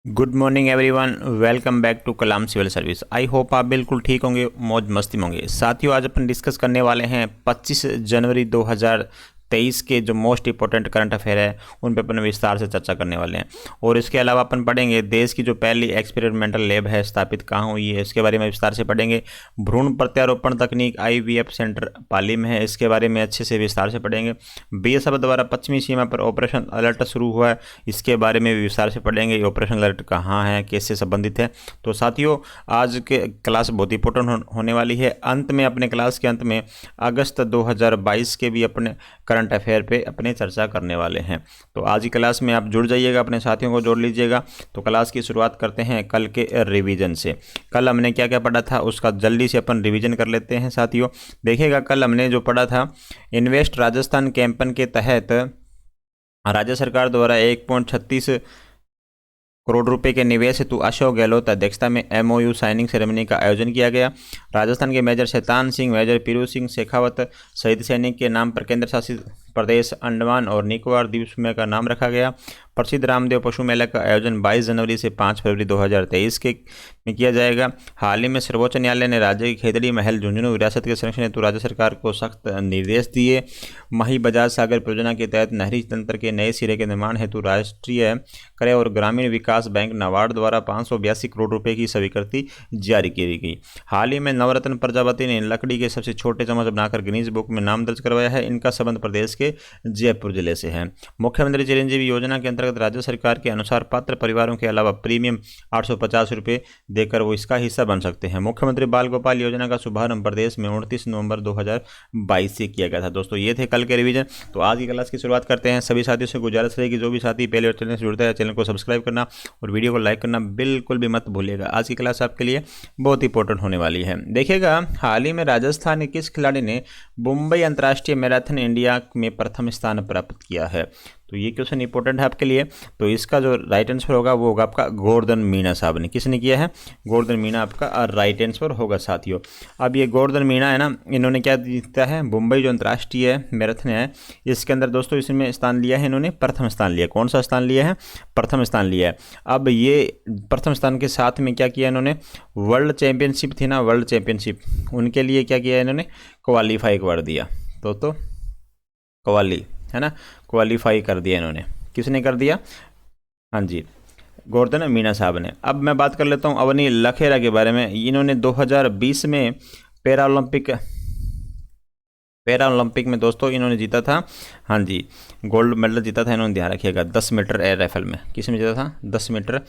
Good morning everyone, welcome back to Kalam civil service. I hope आप बिल्कुल ठीक होंगे, मौज मस्ती में होंगे। साथियों, आज अपन डिस्कस करने वाले हैं 25 जनवरी 2023 के जो मोस्ट इंपॉर्टेंट करंट अफेयर है उन पर अपन विस्तार से चर्चा करने वाले हैं। और इसके अलावा अपन पढ़ेंगे देश की जो पहली एक्सपेरिमेंटल लैब है स्थापित कहाँ हुई है, इसके बारे में विस्तार से पढ़ेंगे। भ्रूण प्रत्यारोपण तकनीक IVF सेंटर पाली में है, इसके बारे में अच्छे से विस्तार से पढ़ेंगे। BSF द्वारा पश्चिमी सीमा पर ऑपरेशन अलर्ट शुरू हुआ है, इसके बारे में भी विस्तार से पढ़ेंगे। ये ऑपरेशन अलर्ट कहाँ है, कैसे संबंधित है। तो साथियों, आज के क्लास बहुत इंपॉर्टेंट होने वाली है। अंत में, अपने क्लास के अंत में अगस्त 2022 के भी अपने करंट अफेयर पे अपने चर्चा करने वाले हैं। तो आज की क्लास में आप जुड़ जाइएगा, अपने साथियों को जोड़ लीजिएगा। तो क्लास की शुरुआत करते हैं कल के रिवीजन से। कल हमने क्या क्या पढ़ा था उसका जल्दी से अपन रिवीजन कर लेते हैं। साथियों देखिएगा, कल हमने जो पढ़ा था, इन्वेस्ट राजस्थान कैंपेन के तहत राज्य सरकार द्वारा 1.36 करोड़ रुपए के निवेश हेतु अशोक गहलोत अध्यक्षता में MOU साइनिंग सेरेमनी का आयोजन किया गया। राजस्थान के मेजर शैतान सिंह, मेजर पीरू सिंह शेखावत शहीद सैनिक के नाम पर केंद्र शासित प्रदेश अंडमान और निकोबार द्वीप समूह का नाम रखा गया। प्रसिद्ध रामदेव पशु मेला का आयोजन 22 जनवरी से 5 फरवरी 2023 में किया जाएगा। हाल ही में सर्वोच्च न्यायालय ने राज्य की खेतड़ी महल झुंझुनू विरासत के संरक्षण हेतु राज्य सरकार को सख्त निर्देश दिए। माही बजाज सागर परियोजना के तहत नहरी तंत्र के नए सिरे के निर्माण हेतु राष्ट्रीय क्रय और ग्रामीण विकास बैंक नाबार्ड द्वारा 582 करोड़ रुपए की स्वीकृति जारी की गई। हाल ही में नवरत्न प्रजापति ने लकड़ी के सबसे छोटे चम्मच बनाकर गिनीज बुक में नाम दर्ज करवाया है। इनका संबंध प्रदेश के जयपुर जिले से है। मुख्यमंत्री चिरंजीवी योजना के अंतर्गत राज्य सरकार के अनुसार पात्र परिवारों के अलावा प्रीमियम 850 रुपये देकर वो इसका हिस्सा बन सकते हैं। मुख्यमंत्री बाल गोपाल योजना का शुभारंभ प्रदेश में 29 नवंबर 2022 से किया गया था। दोस्तों ये थे कल के रिवीजन। तो आज की क्लास की शुरुआत करते हैं। सभी साथियों से गुजारिश रहेगी, जो भी साथी पहले और चैनल से जुड़ता है चैनल को सब्सक्राइब करना और वीडियो को लाइक करना बिल्कुल भी मत भूलिएगा। आज की क्लास आपके लिए बहुत इंपॉर्टेंट होने वाली है। देखिएगा, हाल ही में राजस्थान के किस खिलाड़ी ने मुंबई अंतर्राष्ट्रीय मैराथन इंडिया में प्रथम स्थान प्राप्त किया है। तो ये क्वेश्चन इंपॉर्टेंट है आपके लिए। तो इसका जो राइट आंसर होगा वो होगा आपका गोवर्धन मीणा साहब ने। किसने किया है? गोवर्धन मीणा आपका राइट आंसर होगा साथियों। अब ये गोवर्धन मीणा है ना, इन्होंने क्या जीता है? मुंबई जो अंतर्राष्ट्रीय मैराथन है इसके अंदर दोस्तों इसमें स्थान लिया है, इन्होंने प्रथम स्थान लिया। कौन सा स्थान लिया है? प्रथम स्थान लिया है। अब ये प्रथम स्थान के साथ में क्या किया इन्होंने? वर्ल्ड चैंपियनशिप थी ना, वर्ल्ड चैंपियनशिप, उनके लिए क्या किया इन्होंने? क्वालिफाई कर दिया। तो क्वाली है ना, क्वालिफाई कर दिया इन्होंने। किसने कर दिया? हाँ जी, गोवर्धन मीणा साहब ने। अब मैं बात कर लेता हूँ अवनी लखेरा के बारे में। इन्होंने 2020 में पैरालंपिक में दोस्तों इन्होंने जीता था, हाँ जी, गोल्ड मेडल जीता था इन्होंने, ध्यान रखिएगा। 10 मीटर एयर राइफल में। किस में जीता था? 10 मीटर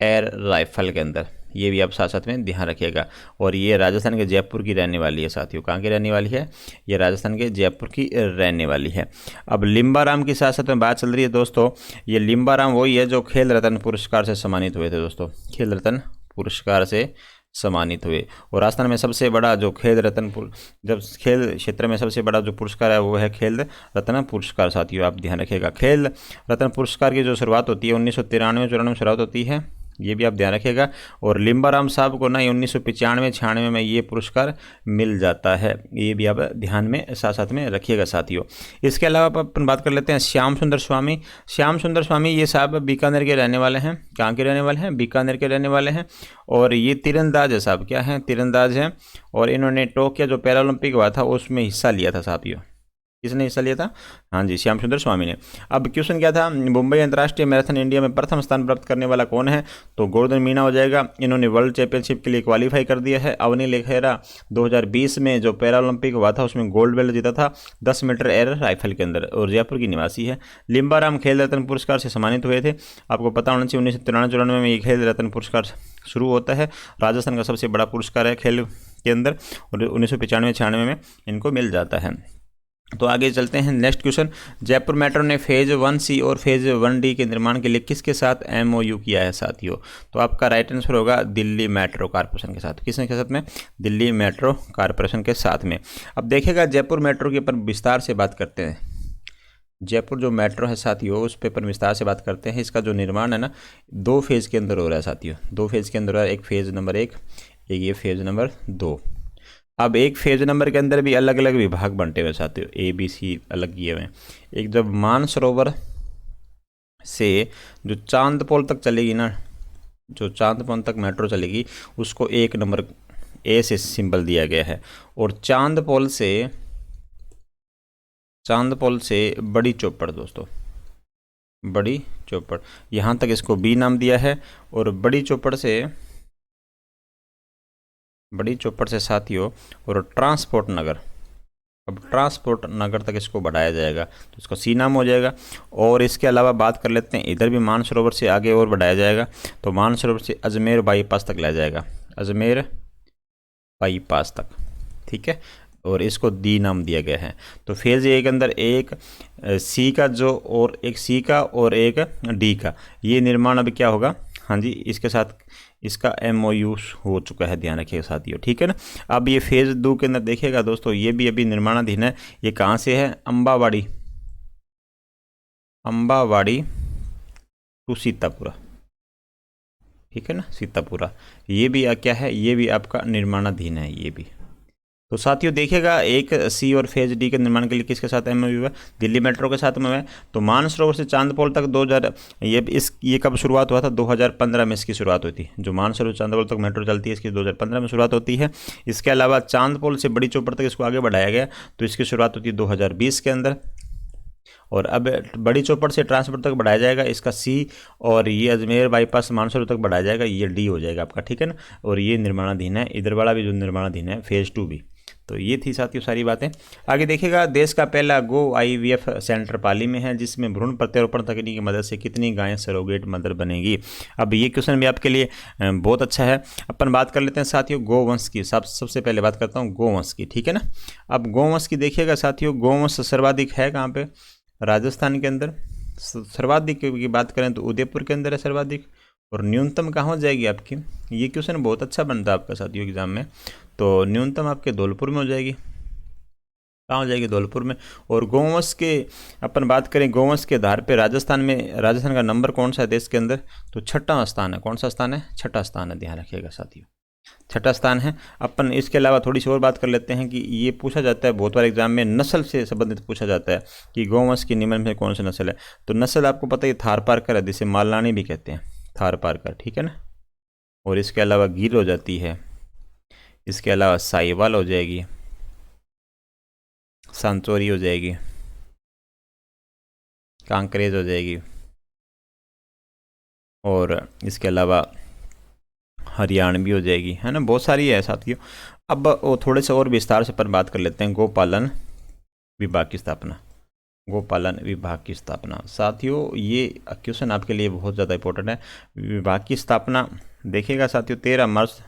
एयर राइफल के अंदर। ये भी आप साथ साथ में ध्यान रखिएगा। और ये राजस्थान के जयपुर की रहने वाली है साथियों। कहाँ की रहने वाली है? ये राजस्थान के जयपुर की रहने वाली है। अब लिम्बाराम की साथ साथ में बात चल रही है दोस्तों। ये लिम्बाराम वही है जो खेल रत्न पुरस्कार से सम्मानित हुए थे दोस्तों, खेल रत्न पुरस्कार से सम्मानित हुए। और राजस्थान में सबसे बड़ा जो खेल रत्न, जब खेल क्षेत्र में सबसे बड़ा जो पुरस्कार है वो है खेल रत्न पुरस्कार साथियों, आप ध्यान रखिएगा। खेल रत्न पुरस्कार की जो शुरुआत होती है 1993-94 में शुरुआत होती है, ये भी आप ध्यान रखिएगा। और लिम्बाराम साहब को ना 1995-96 में ये पुरस्कार मिल जाता है, ये भी आप ध्यान में साथ साथ में रखिएगा साथियों। इसके अलावा अपन बात कर लेते हैं श्याम सुंदर स्वामी। श्याम सुंदर स्वामी ये साहब बीकानेर के रहने वाले हैं। कहाँ के रहने वाले हैं? बीकानेर के रहने वाले हैं। और ये तीरंदाज है साहब, क्या है? तीरंदाज हैं। और इन्होंने टोक्यो जो पैरालंपिक हुआ था उसमें हिस्सा लिया था साथियों। किसने हिस्सा लिया था? हाँ जी, श्याम सुंदर स्वामी ने। अब क्वेश्चन क्या था? मुंबई अंतर्राष्ट्रीय मैराथन इंडिया में प्रथम स्थान प्राप्त करने वाला कौन है? तो गोवर्धन मीणा हो जाएगा। इन्होंने वर्ल्ड चैंपियनशिप के लिए क्वालिफाई कर दिया है। अवनी लखेरा 2020 में जो पैरालंपिक हुआ था उसमें गोल्ड मेडल जीता था 10 मीटर एयर राइफल के अंदर, और जयपुर की निवासी है। लिम्बाराम खेल रत्न पुरस्कार से सम्मानित हुए थे। आपको पता होना चाहिए 1993-94 में ये खेल रत्न पुरस्कार शुरू होता है। राजस्थान का सबसे बड़ा पुरस्कार है खेल के अंदर, और 1995-96 में इनको मिल जाता है। तो आगे चलते हैं। नेक्स्ट क्वेश्चन, जयपुर मेट्रो ने फेज 1C और फेज 1D के निर्माण के लिए किसके साथ MOU किया है साथियों? तो आपका राइट आंसर होगा दिल्ली मेट्रो कॉरपोरेशन के साथ। किसने के साथ में? दिल्ली मेट्रो कॉरपोरेशन के साथ में। अब देखिएगा, जयपुर मेट्रो के ऊपर विस्तार से बात करते हैं। जयपुर जो मेट्रो है साथियों उस पर विस्तार से बात करते हैं। इसका जो निर्माण है ना 2 फेज़ के अंदर हो रहा है साथियों, 2 फेज़ के अंदर हो रहा है। एक फेज़ नंबर 1, एक ये फेज़ नंबर 2। अब एक फेज नंबर के अंदर भी अलग अलग विभाग बंटे हुए साथियों, ABC अलग किए हुए हैं। एक जब मानसरोवर से जो चांदपोल तक चलेगी ना, जो चांदपोल तक मेट्रो चलेगी उसको 1 नंबर ए से सिंबल दिया गया है। और चांदपोल से बड़ी चौपड़ दोस्तों, बड़ी चौपड़ यहाँ तक इसको बी नाम दिया है। और बड़ी चौपड़ से साथियों और ट्रांसपोर्ट नगर, अब ट्रांसपोर्ट नगर तक इसको बढ़ाया जाएगा तो इसको सी नाम हो जाएगा। और इसके अलावा बात कर लेते हैं, इधर भी मानसरोवर से आगे और बढ़ाया जाएगा तो मानसरोवर से अजमेर बाईपास तक लाया जाएगा, अजमेर बाईपास तक, ठीक है। और इसको डी नाम दिया गया है। तो फेज ए के अंदर एक सी का और एक डी का ये निर्माण अब क्या होगा, हाँ जी, इसके साथ इसका MOU हो चुका है, ध्यान रखिएगा साथियों, ठीक है ना। अब ये फेज 2 के अंदर देखिएगा दोस्तों, ये भी अभी निर्माणाधीन है। ये कहाँ से है, अम्बावाड़ी टू सीतापुरा, ठीक है ना, सीतापुरा। ये भी क्या है, ये भी आपका निर्माणाधीन है ये भी। तो साथियों देखिएगा, एक सी और फेज डी के निर्माण के लिए किसके साथ MOU है, दिल्ली मेट्रो के साथ में है। तो मानसरोवर से चांदपोल तक 2000 ये कब शुरुआत हुआ था, 2015 में इसकी शुरुआत हुई थी। जो मानसरोवर चांदपोल तक मेट्रो चलती है इसकी 2015 में शुरुआत होती है। इसके अलावा चांदपोल से बड़ी चौपड़ तक इसको आगे बढ़ाया गया तो इसकी शुरुआत होती है 2020 के अंदर। और अब बड़ी चौपड़ से ट्रांसपोर्ट तक बढ़ाया जाएगा, इसका सी। और ये अजमेर बाईपास मानसरोवर तक बढ़ाया जाएगा, ये डी हो जाएगा आपका, ठीक है ना। और ये निर्माणाधीन है, इधर वाला भी जो निर्माणाधीन है फेज 2 भी। तो ये थी साथियों सारी बातें। आगे देखिएगा, देश का पहला गो IVF सेंटर पाली में है, जिसमें भ्रूण प्रत्यारोपण तकनीक की मदद से कितनी गायें सरोगेट मदर बनेगी। अब ये क्वेश्चन भी आपके लिए बहुत अच्छा है। अपन बात कर लेते हैं साथियों गोवंश की। सबसे पहले बात करता हूँ गोवंश की, ठीक है ना। अब गोवंश की देखिएगा साथियों, गोवंश सर्वाधिक है कहाँ पे, राजस्थान के अंदर। सर्वाधिक की बात करें तो उदयपुर के अंदर है सर्वाधिक। और न्यूनतम कहाँ हो जाएगी आपकी, ये क्वेश्चन बहुत अच्छा बनता है आपका साथियों एग्जाम में। तो न्यूनतम आपके धौलपुर में हो जाएगी, कहाँ हो जाएगी, धौलपुर में। और गोवंश के अपन बात करें, गोवंश के आधार पे राजस्थान का नंबर कौन सा है देश के अंदर, तो 6वां स्थान है। कौन सा स्थान है, 6वां स्थान है, ध्यान रखिएगा साथियों, 6वां स्थान है। अपन इसके अलावा थोड़ी सी और बात कर लेते हैं कि ये पूछा जाता है बहुत बार एग्जाम में, नस्ल से संबंधित पूछा जाता है कि गोवंश की निम्न में कौन सी नस्ल है। तो नस्ल आपको पता ही थारपारकर है, जिसे मालनानी भी कहते हैं, थारपारकर, ठीक है ना। और इसके अलावा गिर हो जाती है, इसके अलावा साहिवाल हो जाएगी, सांचौरी हो जाएगी, कांकरेज हो जाएगी, और इसके अलावा हरियाणवी हो जाएगी, है ना, बहुत सारी है साथियों। अब वो थोड़े से और विस्तार से अपन बात कर लेते हैं, गोपालन विभाग की स्थापना। गोपालन विभाग की स्थापना साथियों, ये क्वेश्चन आपके लिए बहुत ज़्यादा इंपॉर्टेंट है। विभाग की स्थापना देखिएगा साथियों, 13 मार्च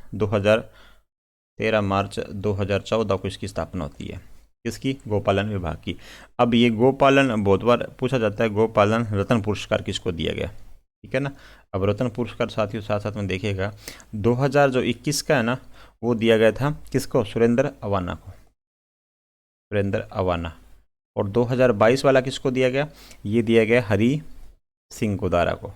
2014 को इसकी स्थापना होती है। किसकी, गोपालन विभाग की। अब ये गोपालन बहुत बार पूछा जाता है, गोपालन रत्न पुरस्कार किसको दिया गया, ठीक है ना। अब रत्न पुरस्कार साथियों साथ साथ में देखिएगा, 2021 का है ना, वो दिया गया था किसको, सुरेंद्र अवाना को, सुरेंद्र अवाना। और 2022 वाला किसको दिया गया, ये दिया गया हरी सिंह गोदारा को,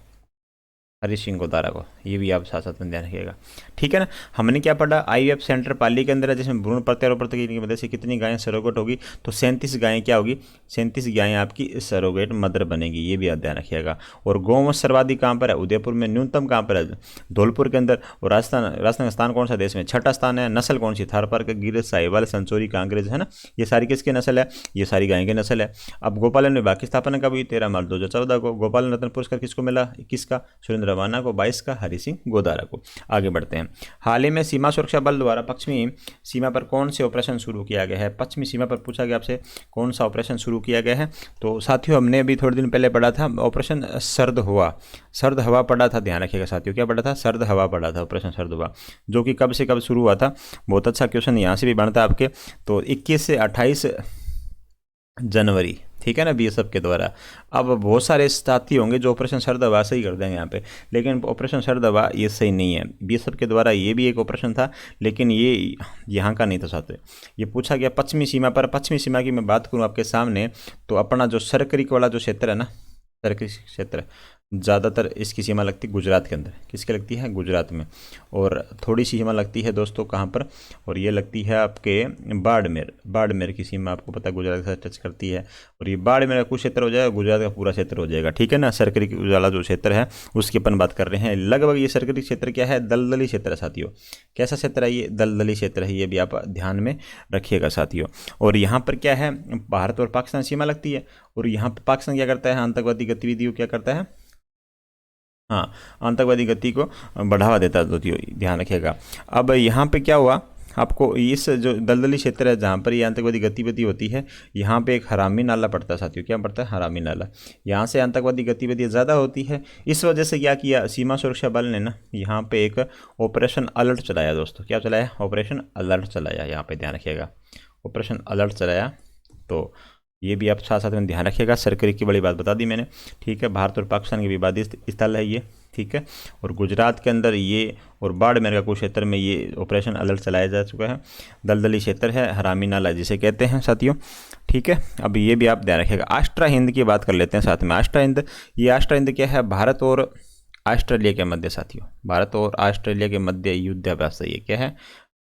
हरी सिंह गोदारा को। ये भी आप साथ साथ में ध्यान रखिएगा, ठीक है ना। हमने क्या पढ़ा, IVF सेंटर पाली के अंदर है, जिसमें भ्रूण प्रत्यारोपण तकनीक की मदद से कितनी गायें सरोगेट होगी, तो 37 गायें क्या होगी, 37 गायें आपकी सरोगेट मदर बनेगी, ये भी आप ध्यान रखिएगा। और गोवंश सर्वाधिक कहाँ पर है, उदयपुर में। न्यूनतम कहाँ पर है, धौलपुर के अंदर। और राजस्थान का स्थान कौन सा देश में, 6वां स्थान है। नस्ल कौन सी, थारपारकर, गिर, साहिवाल, संचौरी, कांकरेज, है ना। ये सारी किसकी नस्ल है, ये सारी गायें की नस्ल है। अब गोपालन विभाग की स्थापना कब हुई, 13 मार्च 2014 को। गोपालन रत्न पुरस्कार किसको मिला, 21 का सुरेंद्र अवाना को, 22 का हरि सिंह गोदारा को। आगे बढ़ते हैं। हाल ही में सीमा सुरक्षा बल द्वारा पश्चिमी सीमा पर कौन से ऑपरेशन शुरू किया गया है। पश्चिमी सीमा पर पूछा गया आपसे कौन सा ऑपरेशन शुरू किया गया है। तो साथियों हमने अभी थोड़े दिन पहले पढ़ा था ऑपरेशन सर्द हवा पढ़ा था, ध्यान रखिएगा साथियों, क्या पढ़ा था, सर्द हवा पढ़ा था, ऑपरेशन सर्द हवा, जो कि कब से कब शुरू हुआ था। बहुत अच्छा क्वेश्चन यहाँ से भी बनता है आपके। तो 21 से 28 जनवरी, ठीक है ना, BSF के द्वारा। अब बहुत सारे साथी होंगे जो ऑपरेशन सर्द हवा सही कर देंगे यहाँ पे, लेकिन ऑपरेशन सर्द हवा ये सही नहीं है। BSF के द्वारा ये भी एक ऑपरेशन था, लेकिन ये यहाँ का नहीं था साथियों। ये पूछा गया पश्चिमी सीमा पर। पश्चिमी सीमा की मैं बात करूँ आपके सामने, तो अपना जो सरकरी वाला जो क्षेत्र है ना, सरकरी क्षेत्र, ज़्यादातर इसकी सीमा लगती है गुजरात के अंदर। किसके लगती है? गुजरात में। और थोड़ी सी सीमा लगती है दोस्तों कहाँ पर? और ये लगती है आपके बाड़मेर की सीमा आपको पता है गुजरात के साथ टच करती है। और ये बाड़मेर का कुछ क्षेत्र हो जाएगा, गुजरात का पूरा क्षेत्र हो जाएगा, ठीक है ना। सरकरी वाला जो क्षेत्र है उसकी अपन बात कर रहे हैं। लगभग ये सरकरी क्षेत्र क्या है? दलदली क्षेत्र है साथियों। कैसा क्षेत्र है ये? दलदली क्षेत्र है। ये भी आप ध्यान में रखिएगा साथियों। और यहाँ पर क्या है? भारत और पाकिस्तान सीमा लगती है। और यहाँ पर पाकिस्तान क्या करता है? आतंकवादी गतिविधियों क्या करता है? हाँ, आतंकवादी गति को बढ़ावा देता है दोस्तों, ध्यान रखिएगा। अब यहाँ पे क्या हुआ? आपको इस जो दलदली क्षेत्र है जहाँ पर ये आतंकवादी गतिविधि होती है, यहाँ पे एक हरामी नाला पड़ता है साथियों। क्या पड़ता है? हरामी नाला। यहाँ से आतंकवादी गतिविधि ज़्यादा होती है। इस वजह से क्या किया सीमा सुरक्षा बल ने ना, यहाँ पे एक ऑपरेशन अलर्ट चलाया दोस्तों। क्या चलाया? ऑपरेशन अलर्ट चलाया। यहाँ पे ध्यान रखिएगा, ऑपरेशन अलर्ट चलाया। तो ये भी आप साथ साथ में ध्यान रखिएगा। सरकरी की बड़ी बात बता दी मैंने, ठीक है। भारत और पाकिस्तान के विवादित स्थल है ये, ठीक है। और गुजरात के अंदर ये और बाड़मेर का कुछ क्षेत्र में ये ऑपरेशन अलर्ट चलाया जा चुका है। दलदली क्षेत्र है, हरामी नाला जिसे कहते हैं साथियों, ठीक है। अब ये भी आप ध्यान रखिएगा। आष्ट्रा हिंद की बात कर लेते हैं साथ में। आष्ट्रा हिंद, ये आष्ट्रा हिंद क्या है? भारत और ऑस्ट्रेलिया के मध्य साथियों, भारत और ऑस्ट्रेलिया के मध्य युद्धाभ्यास है। ये क्या है?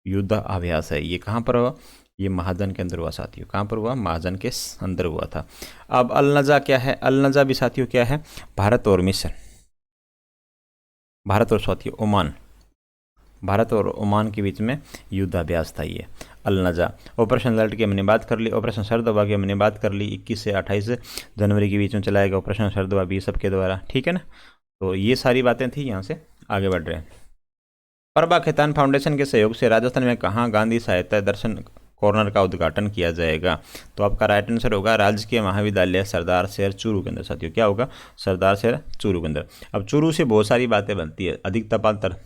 युद्धाभ्यास है। ये कहाँ पर हुआ? ये महाजन के अंदर हुआ साथियों। कहाँ पर हुआ? महाजन के अंदर हुआ था। अब अल-नज़ा क्या है? अल-नज़ा भी साथियों क्या है? भारत और मिस्र, भारत और साथियों ओमान, भारत और ओमान के बीच में युद्धाभ्यास था ये अल-नज़ा। ऑपरेशन अलर्ट की हमने बात कर ली। ऑपरेशन सरदवा की हमने बात कर ली। 21 से 28 जनवरी के बीच में चलाएगा ऑपरेशन सरदवा भी सबके द्वारा, ठीक है ना। तो ये सारी बातें थी। यहाँ से आगे बढ़ रहे हैं। प्रभा खेतान फाउंडेशन के सहयोग से राजस्थान में कहाँ गांधी साहित्य दर्शन कॉर्नर का उद्घाटन किया जाएगा? तो आपका राइट आंसर होगा राजकीय महाविद्यालय सरदार शहर चूरू के अंदर साथियों। क्या होगा? सरदार शहर चूरू के अंदर। अब चूरू से बहुत सारी बातें बनती है। अधिक तपांतर,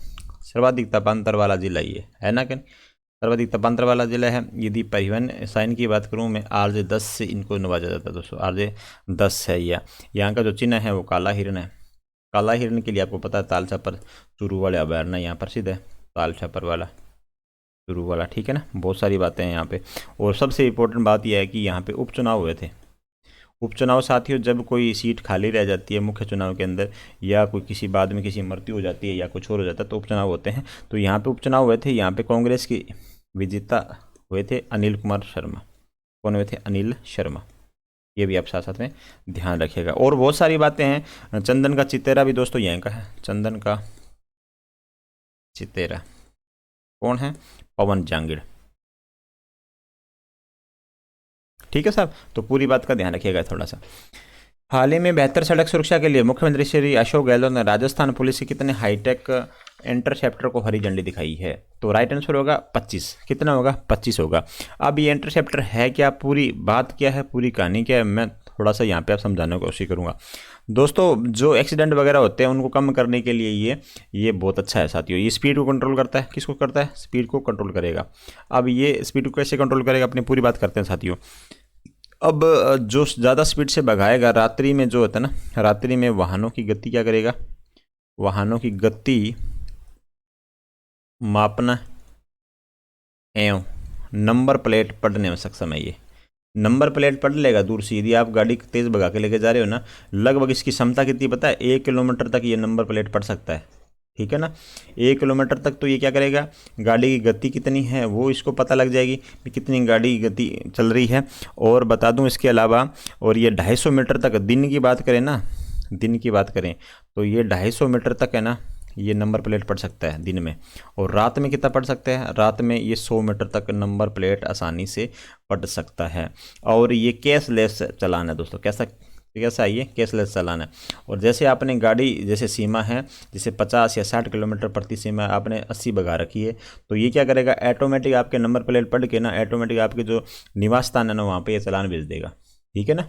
सर्वाधिक तपांतर वाला जिला ये है ना कि सर्वाधिक तपांतर वाला जिला है। यदि परिवहन साइन की बात करूँ मैं, RJ10 से इनको नवाजा जाता है दोस्तों। RJ10 है यह। यहाँ का जो चिन्ह है वो काला हिरण है। काला हिरण के लिए आपको पता है ताल छापर चूरू वाले अभयारण्य यहाँ प्रसिद्ध है, ताल छापर वाला चूरू वाला, ठीक है ना। बहुत सारी बातें हैं यहाँ पे। और सबसे इम्पोर्टेंट बात यह है कि यहाँ पे उपचुनाव हुए थे। उपचुनाव साथियों, जब कोई सीट खाली रह जाती है मुख्य चुनाव के अंदर, या कोई किसी बाद में किसी मृत्यु हो जाती है या कुछ और हो जाता है तो उपचुनाव होते हैं। तो यहाँ पे उपचुनाव हुए थे। यहाँ पे कांग्रेस की विजेता हुए थे अनिल कुमार शर्मा। कौन हुए थे? अनिल शर्मा। ये भी आप साथ साथ में ध्यान रखिएगा। और बहुत सारी बातें हैं। चंदन का चितेरा भी दोस्तों यहाँ का है। चंदन का चितेरा कौन है? पवन जांगिड़, ठीक है साहब। तो पूरी बात का ध्यान रखिएगा थोड़ा सा। हाल ही में बेहतर सड़क सुरक्षा के लिए मुख्यमंत्री श्री अशोक गहलोत ने राजस्थान पुलिस के कितने हाईटेक इंटरसेप्टर को हरी झंडी दिखाई है? तो राइट आंसर होगा 25। कितना होगा? 25 होगा। अब ये इंटरसेप्टर है क्या? पूरी बात क्या है? पूरी कहानी क्या है? मैं थोड़ा सा यहाँ पे आप समझाने की कोशिश करूँगा दोस्तों। जो एक्सीडेंट वगैरह होते हैं उनको कम करने के लिए ये बहुत अच्छा है साथियों। ये स्पीड को कंट्रोल करता है। किसको करता है? स्पीड को कंट्रोल करेगा। अब ये स्पीड को कैसे कंट्रोल करेगा अपनी पूरी बात करते हैं साथियों। अब जो ज़्यादा स्पीड से भगाएगा रात्रि में, जो होता है ना, रात्रि में वाहनों की गति क्या करेगा? वाहनों की गति मापना एवं नंबर प्लेट पढ़ने में सक्षम है। ये नंबर प्लेट पढ़ लेगा दूर से। यदि आप गाड़ी तेज़ भगा के लेके जा रहे हो ना, लगभग इसकी क्षमता कितनी पता है? 1 किलोमीटर तक ये नंबर प्लेट पढ़ सकता है, ठीक है ना। 1 किलोमीटर तक तो ये क्या करेगा? गाड़ी की गति कितनी है वो इसको पता लग जाएगी कि कितनी गाड़ी की गति चल रही है। और बता दूं इसके अलावा, और ये 250 मीटर तक, दिन की बात करें ना, दिन की बात करें तो ये 250 मीटर तक है ना, ये नंबर प्लेट पढ़ सकता है दिन में। और रात में कितना पढ़ सकता है? रात में ये 100 मीटर तक नंबर प्लेट आसानी से पढ़ सकता है। और ये कैशलेस चलान है दोस्तों। कैसा है ये? कैशलेस चलान है। और जैसे आपने गाड़ी, जैसे सीमा है, जैसे 50 या 60 किलोमीटर प्रति सीमा आपने 80 भगा रखी है, तो ये क्या करेगा? ऑटोमेटिक आपके नंबर प्लेट पढ़ के ना, ऑटोमेटिक आपके जो निवास स्थान है ना वहाँ पे ये चालान भेज देगा, ठीक है ना।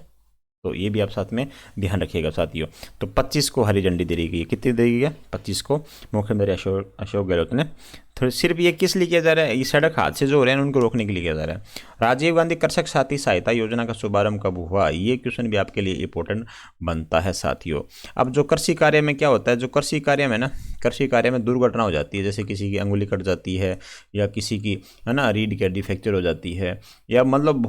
तो ये भी आप साथ में ध्यान रखिएगा साथियों। तो 25 को हरी झंडी दे रही गई। कितनी दे गई है? 25 को मुख्यमंत्री अशोक गहलोत ने। तो सिर्फ ये किस लिए किया जा रहा है? ये सड़क हादसे जो हो रहे हैं उनको रोकने के लिए किया जा रहा है। राजीव गांधी कृषक साथी सहायता योजना का शुभारंभ कब हुआ? ये क्वेश्चन भी आपके लिए इंपॉर्टेंट बनता है साथियों। अब जो कृषि कार्य में क्या होता है, जो कृषि कार्य में ना कृषि कार्य में दुर्घटना हो जाती है, जैसे किसी की अंगुली कट जाती है या किसी की है ना रीढ़ की हड्डी फ्रैक्चर हो जाती है, या मतलब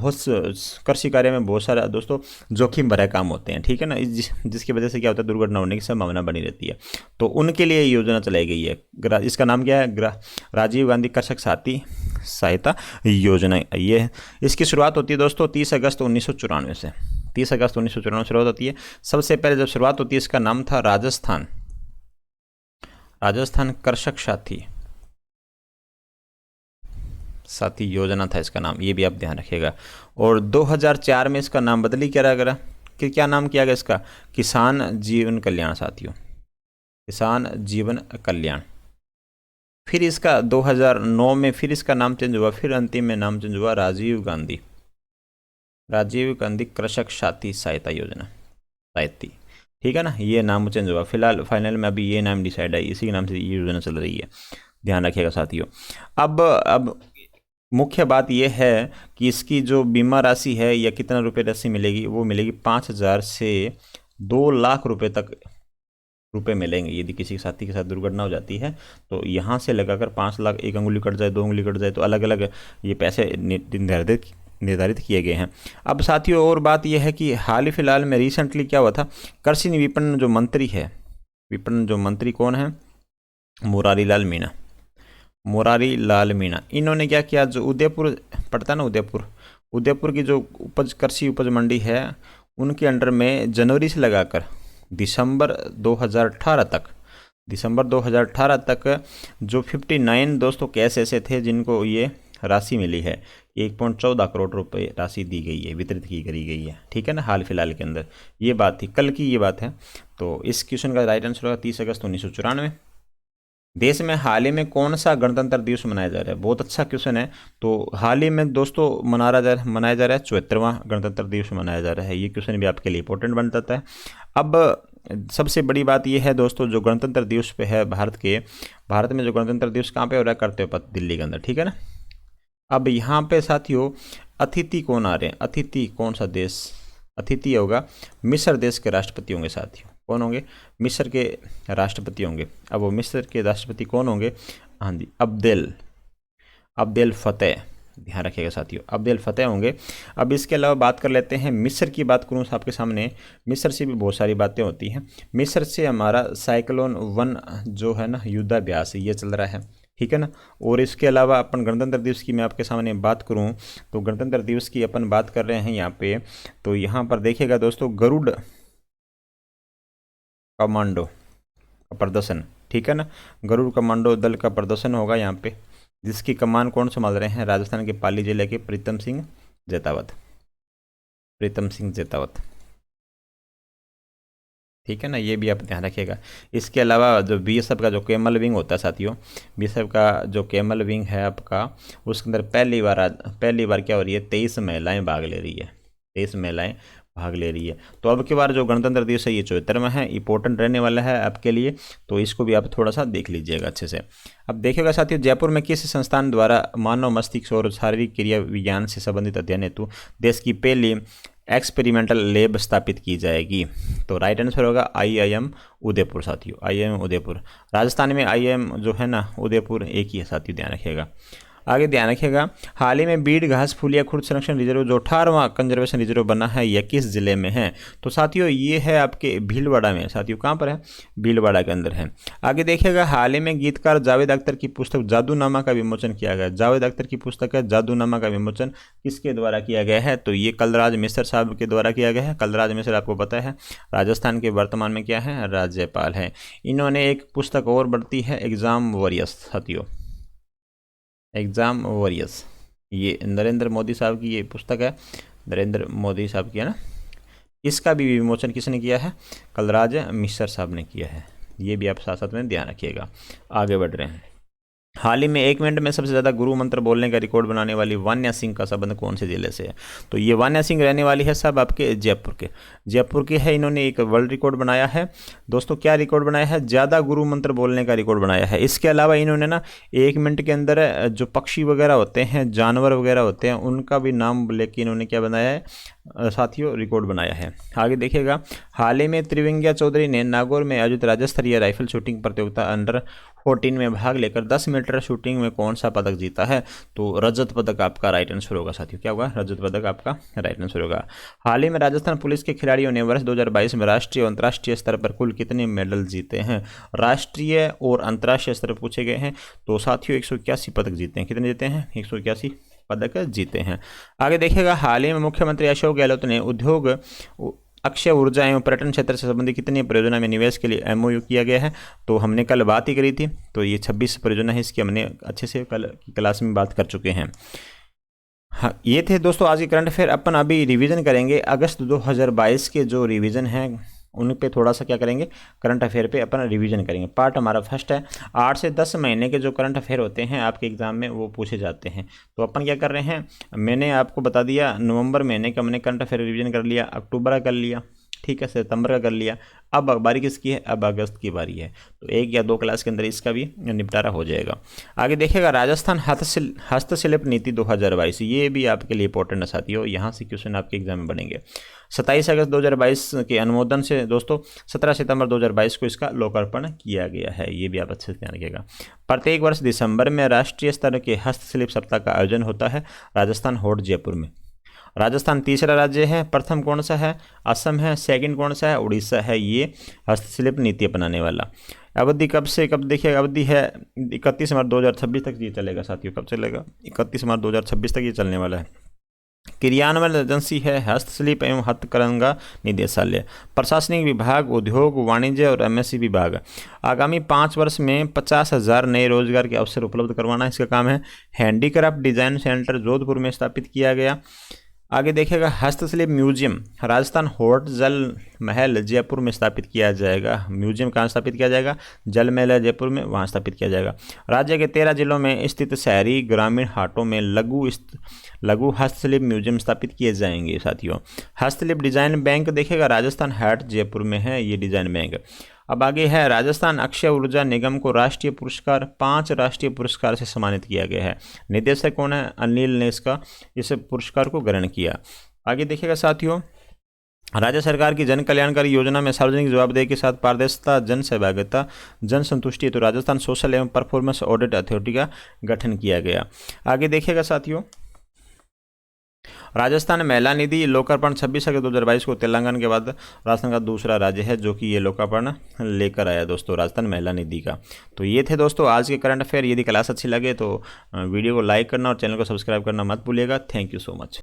कृषि कार्य में बहुत सारा दोस्तों जोखिम भरे काम होते हैं, ठीक है ना, जिसकी वजह से क्या होता है दुर्घटना होने की संभावना बनी रहती है। तो उनके लिए ये योजना चलाई गई है। इसका नाम क्या है? राजीव गांधी कृषक साथी सहायता योजना ये है। इसकी शुरुआत होती है दोस्तों 30 अगस्त 1994 से। 30 अगस्त 1994 शुरुआत होती है। सबसे पहले जब शुरुआत होती है इसका नाम था राजस्थान कृषक साथी योजना था इसका नाम, ये भी आप ध्यान रखिएगा। और 2004 में इसका नाम बदली क्या गया कि क्या नाम किया गया इसका? किसान जीवन कल्याण साथियों, किसान जीवन कल्याण। फिर इसका 2009 में फिर इसका नाम चेंज हुआ, फिर अंतिम में नाम चेंज हुआ राजीव गांधी कृषक साथी सहायता योजना साहित्य, ठीक है ना, ये नाम चेंज हुआ। फिलहाल फाइनल में अभी ये नाम डिसाइड है, इसी के नाम से ये योजना चल रही है, ध्यान रखिएगा साथियों। अब मुख्य बात यह है कि इसकी जो बीमा राशि है या कितना रुपये राशि मिलेगी, वो मिलेगी 5,000 से 2 लाख रुपए तक रुपए मिलेंगे। यदि किसी साथी के साथ दुर्घटना हो जाती है तो यहाँ से लगाकर 5 लाख, एक अंगुली कट जाए, 2 अंगुली कट जाए, तो अलग अलग ये पैसे निर्धारित किए गए हैं। अब साथियों और बात यह है कि हाल ही फिलहाल में रिसेंटली क्या हुआ था, कृषि विपणन जो मंत्री है, विपणन जो मंत्री कौन है? मुरारी लाल मीणा। इन्होंने क्या किया, जो उदयपुर पड़ता है ना, उदयपुर की जो कृषि उपज मंडी है उनके अंडर में जनवरी से लगाकर दिसंबर 2018 तक जो 59 दोस्तों केस ऐसे थे जिनको ये राशि मिली है, 1.14 करोड़ रुपए राशि दी गई है, वितरित की गई है, ठीक है ना, हाल फिलहाल के अंदर। ये बात थी, कल की ये बात है। तो इस क्वेश्चन का राइट आंसर होगा 30 अगस्त 1994। देश में हाल ही में कौन सा गणतंत्र दिवस मनाया जा रहा है? बहुत अच्छा क्वेश्चन है। तो हाल ही में दोस्तों मनाया जा रहा है 74वां गणतंत्र दिवस मनाया जा रहा है। ये क्वेश्चन भी आपके लिए इंपॉर्टेंट बन जाता है। अब सबसे बड़ी बात यह है दोस्तों, जो गणतंत्र दिवस पे है भारत में जो गणतंत्र दिवस कहाँ पे हो रहा है? करते हो दिल्ली के अंदर, ठीक है ना। अब यहाँ पे साथियों अतिथि कौन आ रहे हैं? अतिथि कौन सा देश? अतिथि होगा मिस्र देश के राष्ट्रपति होंगे साथियों। कौन होंगे? मिस्र के राष्ट्रपति होंगे। अब वो मिस्र के राष्ट्रपति कौन होंगे? हाँ जी, अब्देल फतेह, ध्यान रखिएगा साथियों, अब्देल फतेह होंगे। अब इसके अलावा बात कर लेते हैं, मिस्र की बात करूँ आपके सामने, मिस्र से भी बहुत सारी बातें होती हैं। मिस्र से हमारा साइक्लोन 1 जो है ना युद्धाभ्यास, ये चल रहा है, ठीक है ना। और इसके अलावा अपन गणतंत्र दिवस की मैं आपके सामने बात करूं तो गणतंत्र दिवस की अपन बात कर रहे हैं यहाँ पे। तो यहाँ पर देखिएगा दोस्तों, गरुड़ कमांडो का प्रदर्शन, ठीक है ना, गरुड़ कमांडो दल का प्रदर्शन होगा यहाँ पे, जिसकी कमान कौन संभाल रहे हैं? राजस्थान के पाली जिले के प्रीतम सिंह जैतावत, ठीक है ना, ये भी आप ध्यान रखिएगा। इसके अलावा जो बीएसएफ का जो कैमल विंग होता है साथियों, बीएसएफ का जो कैमल विंग है आपका, उसके अंदर पहली बार क्या हो रही है? 23 महिलाएं भाग ले रही है। तो अब की बार जो गणतंत्र दिवस है ये 74वां है, इंपॉर्टेंट रहने वाला है आपके लिए, तो इसको भी आप थोड़ा सा देख लीजिएगा अच्छे से। अब देखिएगा साथियों, जयपुर में किस संस्थान द्वारा मानव मस्तिष्क और शारीरिक क्रिया विज्ञान से संबंधित अध्ययन हेतु देश की पहली एक्सपेरिमेंटल लैब स्थापित की जाएगी? तो राइट आंसर होगा IIM उदयपुर साथियों, IIM उदयपुर। राजस्थान में IIM जो है ना उदयपुर एक ही है साथियों, ध्यान रखिएगा। आगे ध्यान रखिएगा, हाल ही में बीड़ घास फूलिया खुर्द संरक्षण रिजर्व जो 18वां कंजर्वेशन रिजर्व बना है, यह किस जिले में है? तो साथियों ये है आपके भीलवाड़ा में साथियों। कहाँ पर है? भीलवाड़ा के अंदर है। आगे देखिएगा, हाल ही में गीतकार जावेद अख्तर की पुस्तक जादूनामा का विमोचन किया गया। जावेद अख्तर की पुस्तक है जादूनामा का विमोचन किसके द्वारा किया गया है? तो ये कलराज मिश्र साहब के द्वारा किया गया है। कलराज मिश्र आपको पता है राजस्थान के वर्तमान में क्या है? राज्यपाल है। इन्होंने एक पुस्तक और बढ़ती है, एग्जाम वॉरियर्स साथियों, एग्जाम वॉरियर्स, ये नरेंद्र मोदी साहब की ये पुस्तक है, नरेंद्र मोदी साहब की है ना। इसका भी विमोचन किसने किया है? कलराज मिश्र साहब ने किया है। ये भी आप साथ साथ में ध्यान रखिएगा। आगे बढ़ रहे हैं, हाल ही में 1 मिनट में सबसे ज़्यादा गुरु मंत्र बोलने का रिकॉर्ड बनाने वाली वान्या सिंह का संबंध कौन से जिले से है? तो ये वान्या सिंह रहने वाली है सब आपके जयपुर के है। इन्होंने एक वर्ल्ड रिकॉर्ड बनाया है दोस्तों। क्या रिकॉर्ड बनाया है? ज़्यादा गुरु मंत्र बोलने का रिकॉर्ड बनाया है। इसके अलावा इन्होंने ना 1 मिनट के अंदर जो पक्षी वगैरह होते हैं, जानवर वगैरह होते हैं, उनका भी नाम लेके इन्होंने क्या बनाया है साथियों, रिकॉर्ड बनाया है। आगे देखिएगा, हाल ही में त्रिविंगिया चौधरी ने नागौर में आयोजित राज्य स्तरीय राइफल शूटिंग प्रतियोगिता अंडर 14 में भाग लेकर 10 मीटर शूटिंग में कौन सा पदक जीता है? तो रजत पदक आपका राइट आंसर होगा साथियों। क्या होगा? रजत पदक आपका राइट आंसर होगा। हाल ही में राजस्थान पुलिस के खिलाड़ियों ने वर्ष 2022 में राष्ट्रीय और अंतर्राष्ट्रीय स्तर पर कुल कितने मेडल जीते हैं? राष्ट्रीय और अंतर्राष्ट्रीय स्तर पर पूछे गए हैं। तो साथियों 181 पदक जीते हैं। कितने जीते हैं? 181 पदक जीते हैं। आगे देखिएगा, हाल ही में मुख्यमंत्री अशोक गहलोत ने उद्योग, अक्षय ऊर्जा एवं पर्यटन क्षेत्र से संबंधित कितनी परियोजना में निवेश के लिए एमओयू किया गया है? तो हमने कल बात ही करी थी। तो ये 26 परियोजना है, इसकी हमने अच्छे से कल की क्लास में बात कर चुके हैं। हाँ, ये थे दोस्तों आज के करंट अफेयर। अपन अभी रिवीजन करेंगे अगस्त 2022 के जो रिवीजन है उन पे थोड़ा सा क्या करेंगे, करंट अफेयर पे अपन रिवीजन करेंगे। पार्ट हमारा फर्स्ट है। 8 से 10 महीने के जो करंट अफेयर होते हैं आपके एग्जाम में वो पूछे जाते हैं। तो अपन क्या कर रहे हैं, मैंने आपको बता दिया नवंबर महीने का हमने करंट अफेयर रिवीजन कर लिया, अक्टूबर का कर लिया, ठीक है, सितंबर का कर लिया। अब बारी किसकी है? अब अगस्त की बारी है। तो 1 या 2 क्लास के अंदर इसका भी निपटारा हो जाएगा। आगे देखिएगा, राजस्थान हस्तशिल्प नीति 2022, ये भी आपके लिए इंपॉर्टेंट है साथियों। यहाँ से क्वेश्चन आपके एग्जाम में बनेंगे। 27 अगस्त 2022 के अनुमोदन से दोस्तों 17 सितंबर 2022 को इसका लोकार्पण किया गया है। ये भी आप अच्छे से ध्यान रखिएगा। प्रत्येक वर्ष दिसंबर में राष्ट्रीय स्तर के हस्तशिल्प सप्ताह का आयोजन होता है राजस्थान होर्ट जयपुर में। राजस्थान तीसरा राज्य है। प्रथम कौन सा है? असम है। सेकंड कौन सा है? उड़ीसा है। ये हस्तशिल्प नीति अपनाने वाला। अवधि कब से कब? देखिए अवधि है 31 मार्च 2026 तक ये चलेगा साथियों। कब चलेगा? 31 मार्च 2026 तक ये चलने वाला है। क्रियान्वयन एजेंसी है हस्तशिल्प एवं हथकरघा निदेशालय। प्रशासनिक विभाग, उद्योग, वाणिज्य और एमएससी विभाग। आगामी 5 वर्ष में 50,000 नए रोजगार के अवसर उपलब्ध करवाना इसका काम है। हैंडीक्राफ्ट डिजाइन सेंटर जोधपुर में स्थापित किया गया। आगे देखिएगा, हस्तशिल्प म्यूजियम राजस्थान होर्ट जल महल जयपुर में स्थापित किया जाएगा। म्यूजियम कहाँ स्थापित किया जाएगा? जल महल है जयपुर में, वहाँ स्थापित किया जाएगा। राज्य के 13 जिलों में स्थित शहरी ग्रामीण हाटों में लघु हस्तशिल्प म्यूजियम स्थापित किए जाएंगे साथियों। हस्तशिल्प डिजाइन बैंक देखिएगा, राजस्थान हाट जयपुर में है ये डिजाइन बैंक। अब आगे है, राजस्थान अक्षय ऊर्जा निगम को राष्ट्रीय पुरस्कार 5 राष्ट्रीय पुरस्कार से सम्मानित किया गया है। निदेशक कौन है? अनिल ने इस पुरस्कार को ग्रहण किया। आगे देखिएगा साथियों, राज्य सरकार की जन कल्याणकारी योजना में सार्वजनिक जवाबदेही के साथ पारदर्शिता, जन सहभागिता, जन संतुष्टि तो राजस्थान सोशल एवं परफॉर्मेंस ऑडिट अथॉरिटी का गठन किया गया। आगे देखिएगा साथियों, राजस्थान महिला निधि लोकार्पण 26 अगस्त 2022 को तेलंगाना के बाद राजस्थान का दूसरा राज्य है जो कि ये लोकार्पण लेकर आया दोस्तों, राजस्थान महिला निधि का। तो ये थे दोस्तों आज के करंट अफेयर। यदि क्लास अच्छी लगे तो वीडियो को लाइक करना और चैनल को सब्सक्राइब करना मत भूलिएगा। Thank you so much.